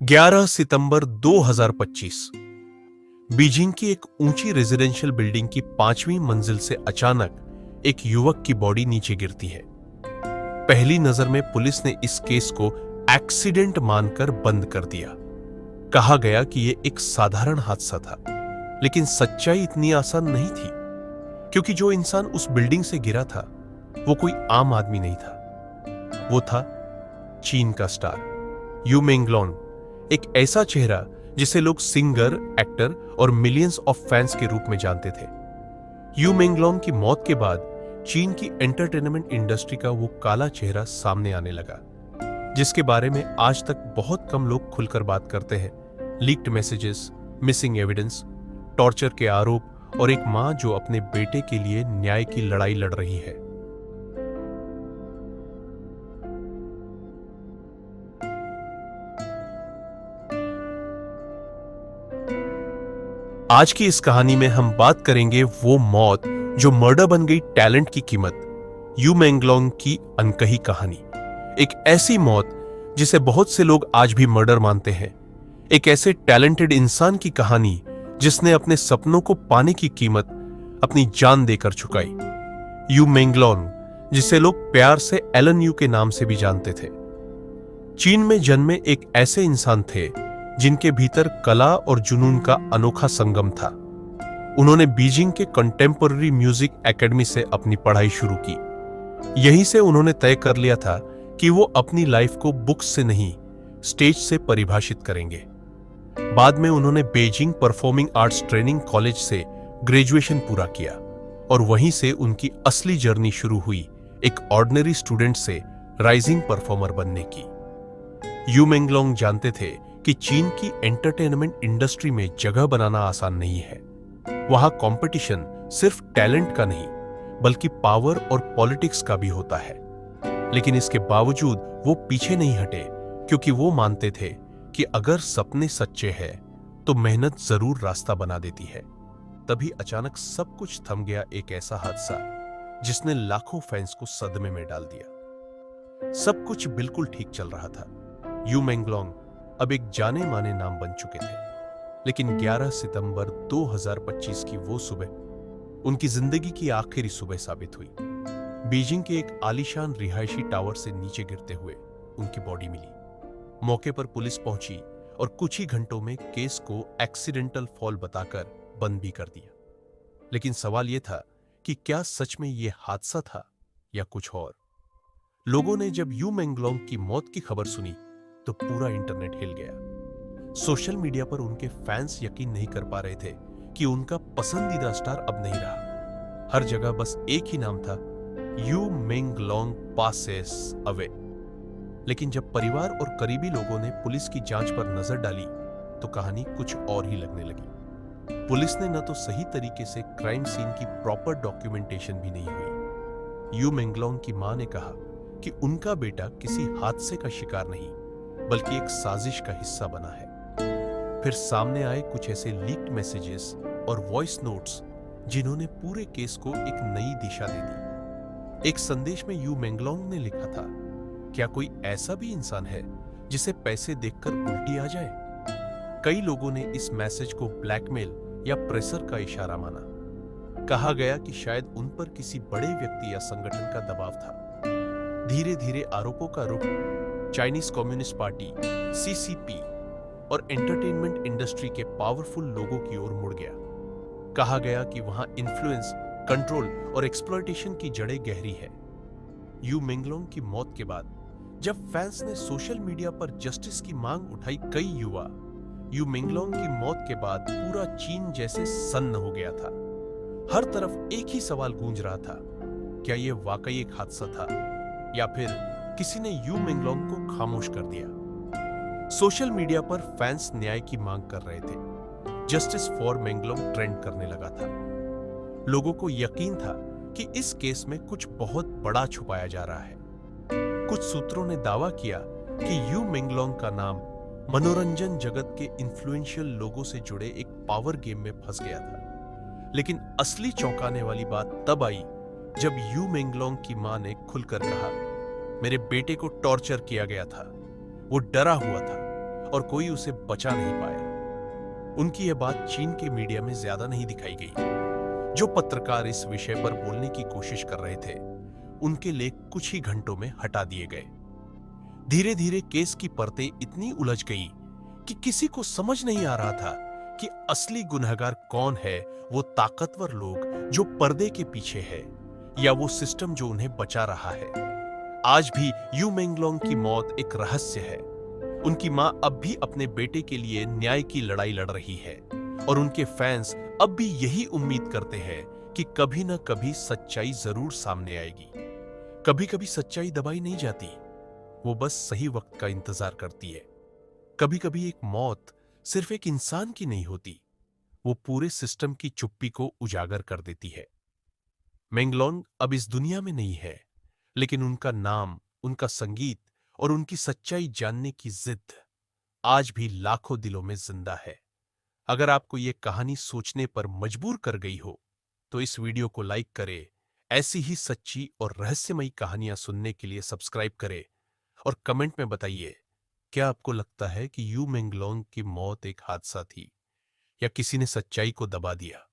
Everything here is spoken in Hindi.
11 सितंबर 2025 बीजिंग की एक ऊंची रेजिडेंशियल बिल्डिंग की 5वीं मंजिल से अचानक एक युवक की बॉडी नीचे गिरती है। पहली नजर में पुलिस ने इस केस को एक्सीडेंट मानकर बंद कर दिया। कहा गया कि यह एक साधारण हादसा था, लेकिन सच्चाई इतनी आसान नहीं थी, क्योंकि जो इंसान उस बिल्डिंग से गिरा था वो कोई आम आदमी नहीं था। वो था चीन का स्टार यू मेंगलोन, एक ऐसा चेहरा जिसे लोग सिंगर, एक्टर और मिलियंस ऑफ फैंस के रूप में जानते थे। यू मेंगलोन की मौत के बाद चीन की एंटरटेनमेंट इंडस्ट्री का वो काला चेहरा सामने आने लगा, जिसके बारे में आज तक बहुत कम लोग खुलकर बात करते हैं। Leaked messages, missing evidence, torture के आरोप और एक मां जो अपने बेटे के लिए न्याय की लड़ाई लड़ रही है। आज की इस कहानी में हम बात करेंगे वो मौत जो मर्डर बन गई टैलेंट की कीमत, यू मेंगलोन की अनकही कहानी। एक ऐसी मौत जिसे बहुत से लोग आज भी मर्डर मानते हैं। एक ऐसे टैलेंटेड इंसान की कहानी जिसने अपने सपनों को पाने की कीमत अपनी जान देकर चुकाई। यू मेंगलोन, जिसे लोग प्यार से एलन यू के नाम से भी जानते थे, चीन में जन्मे एक ऐसे इंसान थे जिनके भीतर कला और जुनून का अनोखा संगम था। उन्होंने बीजिंग के कंटेम्पररी म्यूजिक एकेडमी से अपनी पढ़ाई शुरू की। यहीं से उन्होंने तय कर लिया था कि वो अपनी लाइफ को बुक्स से नहीं, स्टेज से परिभाषित करेंगे। बाद में उन्होंने Beijing performing arts training college से ग्रेजुएशन पूरा किया और वहीं से उनकी असली जर्नी शुरू हुई, एक ऑर्डिनरी स्टूडेंट से राइजिंग परफॉर्मर बनने की। यू मेंगलोन जानते थे कि चीन की एंटरटेनमेंट इंडस्ट्री में जगह बनाना आसान नहीं है। वहां कंपटीशन सिर्फ टैलेंट का नहीं, बल्कि पावर और पॉलिटिक्स का भी होता है। लेकिन इसके बावजूद वो पीछे नहीं हटे, क्योंकि वो मानते थे कि अगर सपने सच्चे हैं तो मेहनत जरूर रास्ता बना देती है। तभी अचानक सब कुछ थम गया, एक ऐसा हादसा जिसने लाखों फैंस को सदमे में डाल दिया। सब कुछ बिल्कुल ठीक चल रहा था। यू मेंगलोन अब एक जाने माने नाम बन चुके थे, लेकिन 11 सितंबर 2025 की वो सुबह उनकी जिंदगी की आखिरी सुबह साबित हुई। बीजिंग के एक आलीशान रिहायशी टावर से नीचे गिरते हुए उनकी बॉडी मिली। मौके पर पुलिस पहुंची और कुछ ही घंटों में केस को एक्सीडेंटल फॉल बताकर बंद भी कर दिया। लेकिन सवाल यह था कि क्या सच में यह हादसा था या कुछ और। लोगों ने जब यू मेंगलोन की मौत की खबर सुनी तो पूरा इंटरनेट हिल गया। सोशल मीडिया पर उनके फैंस यकीन नहीं कर पा रहे थे कि उनका पसंदीदा स्टार अब नहीं रहा। हर जगह बस एक ही नाम था, यू मेंगलोन पासेस अवे। लेकिन जब परिवार और करीबी लोगों ने पुलिस की जांच पर नजर डाली तो कहानी कुछ और ही लगने लगी। पुलिस ने न तो सही तरीके से क्राइम सीन की प्रॉपर डॉक्यूमेंटेशन भी नहीं हुई। यू मेंगलोन की मां ने कहा कि उनका बेटा किसी हादसे का शिकार नहीं, बल्कि एक साजिश का हिस्सा बना है। फिर सामने आए कुछ ऐसे लीक्ड मैसेजेस और वॉइस नोट्स जिन्होंने पूरे केस को एक नई दिशा दे दी। एक संदेश में यू मेंगलोन ने लिखा था, क्या कोई ऐसा भी इंसान है जिसे पैसे देखकर उल्टी आ जाए? कई लोगों ने इस मैसेज को ब्लैकमेल या प्रेशर का इशारा माना। कहा गया कि शायद उन पर किसी बड़े व्यक्ति या संगठन का दबाव था। धीरे धीरे आरोपों का रुख चाइनीज कम्युनिस्ट पार्टी सीसीपी और एंटरटेनमेंट इंडस्ट्री के पावरफुल लोगों की ओर मुड़ गया। कहा गया कि वहां इन्फ्लुएंस, कंट्रोल और एक्सप्लॉयटेशन की जड़ें गहरी है। यू मेंगलोन की मौत के बाद जब फैंस ने सोशल मीडिया पर जस्टिस की मांग उठाई, कई युवा यू मेंगलोन की मौत के बाद पूरा चीन जैसे सन्न हो गया था। हर तरफ एक ही सवाल गूंज रहा था, क्या यह वाकई एक हादसा था या फिर किसी ने यू मेंगलोन को खामोश कर दिया? सोशल मीडिया पर फैंस न्याय की मांग कर रहे थे। जस्टिस फॉर मेंगलोन ट्रेंड करने लगा था। लोगों को यकीन था कि इस केस में कुछ बहुत बड़ा छुपाया जा रहा है। कुछ सूत्रों ने दावा किया कि यू मेंगलोन का नाम मनोरंजन जगत के इन्फ्लुएंशियल लोगों से जुड़े एक पावर गेम में फंस गया था। लेकिन असली चौंकाने वाली बात तब आई जब यू मेंगलोन की मां ने खुलकर कहा, मेरे बेटे को टॉर्चर किया गया था, वो डरा हुआ था और कोई उसे बचा नहीं पाया। उनकी यह बात चीन के मीडिया में ज्यादा नहीं दिखाई गई। जो पत्रकार इस विषय पर बोलने की कोशिश कर रहे थे, उनके लेख कुछ ही घंटों में हटा दिए गए। धीरे धीरे केस की परतें इतनी उलझ गई कि किसी को समझ नहीं आ रहा था कि असली गुनहगार कौन है, वो ताकतवर लोग जो पर्दे के पीछे है, या वो सिस्टम जो उन्हें बचा रहा है। आज भी यू मेंगलोंग की मौत एक रहस्य है। उनकी मां अब भी अपने बेटे के लिए न्याय की लड़ाई लड़ रही है, और उनके फैंस अब भी यही उम्मीद करते हैं कि कभी ना कभी सच्चाई जरूर सामने आएगी। कभी कभी सच्चाई दबाई नहीं जाती, वो बस सही वक्त का इंतजार करती है। कभी कभी एक मौत सिर्फ एक इंसान की नहीं होती, वो पूरे सिस्टम की चुप्पी को उजागर कर देती है। मेंगलोंग अब इस दुनिया में नहीं है, लेकिन उनका नाम, उनका संगीत और उनकी सच्चाई जानने की जिद आज भी लाखों दिलों में जिंदा है। अगर आपको यह कहानी सोचने पर मजबूर कर गई हो, तो इस वीडियो को लाइक करें। ऐसी ही सच्ची और रहस्यमयी कहानियां सुनने के लिए सब्सक्राइब करें और कमेंट में बताइए, क्या आपको लगता है कि यू मेंगलोंग की मौत एक हादसा थी या किसी ने सच्चाई को दबा दिया?